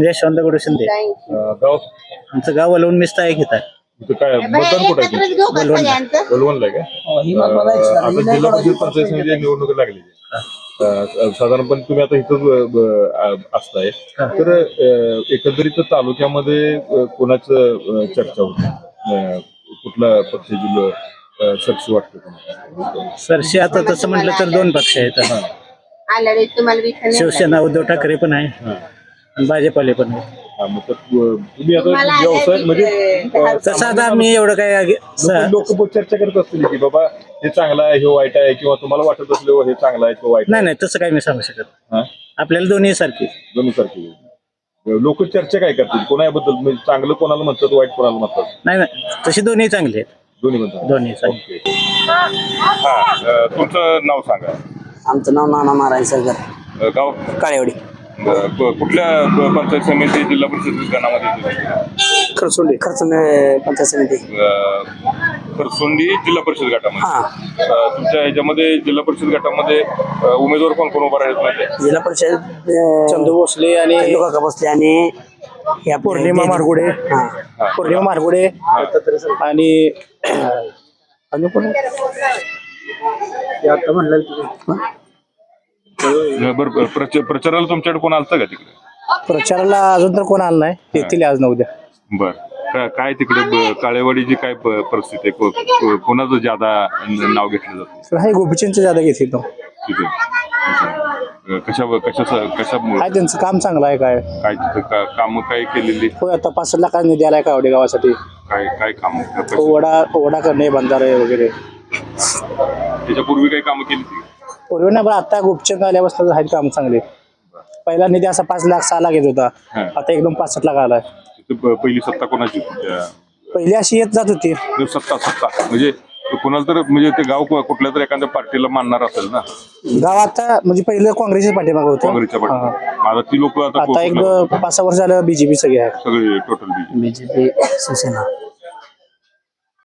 यशवंत गुरु शिंदे. गाव आमचं गाव वलवून मिस्ता आहे घेतात. इथं काय मतदान कुठं आहे बलवणला आहे का? आता जिल्हा परिषद पंचायत समिती निवडणूक लागली साधारणपणे तुम्ही आता इथं असताय तर एकंदरीत तालुक्यामध्ये कोणाचं चर्चा होती कुठला पक्षाची सरशी वाटतं सरशी आता तसं म्हटलं तर दोन पक्ष आहेत. शिवसेना उद्धव ठाकरे पण आहे, भाजपले पण आहे. तुम्ही आता व्यवसाय म्हणजे तसं आता आम्ही एवढं काय लोक चर्चा करत असतील की बाबा हे चांगलं आहे हे वाईट आहे किंवा तुम्हाला वाटत असलं हे चांगलं आहे किंवा वाईट नाही नाही तसं काही मी सांगू शकत. आपल्याला दोन्ही सारखी लोक चर्चा काय करतील कोणाबद्दल म्हणजे चांगलं कोणाला म्हणतात वाईट कोणाला म्हणतात? नाही नाही तशी दोन्ही चांगली आहेत. दोन्ही म्हणतात दोन्ही चांगली. तुमचं नाव सांगा. आमचं नाव नाना नारायण सरगर, गाव काळेवाडी. कुठल्या पंचायत समिती जिल्हा परिषद गणामध्ये खरसुंडी पंचायत समिती खरसुंडी जिल्हा परिषद गटामध्ये. हा तुमच्या ह्याच्यामध्ये जिल्हा परिषद गटामध्ये उमेदवार कोण कोण उभा राहत माहिती? जिल्हा परिषद चंदू भोसले आणि काका बसले आणि या पौर्णिमा मारगुडे. पौर्णिमा मारगुडे आणि अजून कोण आता म्हणलं बरं प्रचाराला तुमच्याकडे कोण आलतं का तिकडे? प्रचाराला अजून तर कोण आलं नाही, येतील आज ना उद्या. बर काय तिकडे काळेवाडीची काय परिस्थिती आहे? कोणाचं ज्यादा नाव घेतलं जातं? हे गोपीचंदचं ज्यादा घेतील. कशामुळे त्यांचं काम चांगलं आहे. काय तिथं काम काय केलेली? होय आता 65 लाख निधी आलाय कावडे गावासाठी. काय काम ओढा करणे, बंधारे वगैरे. त्याच्यापूर्वी काही कामं केली ती? पूर्वी नाही पण आता गोपीचंद आल्यापासून आहेत काम चांगले. पहिला निधी असा 5 लाख 6 लाख येत होता, आता एकदम 65 लाख आलाय. पहिली सत्ता कोणाची? पहिली अशी येत जात होती सत्ता म्हणजे कोणाला तर म्हणजे ते गाव कुठल्या तर एखाद्या पार्टीला मानणार असेल ना. गाव आता म्हणजे पहिलं काँग्रेसच्या पाठीमागे होतं, काँग्रेसच्या पाठीमागे. आता ती लोक आता एक 5-6 वर्ष झालं बीजेपी सगळे आहे. सगळे टोटल बीजेपी शिवसेना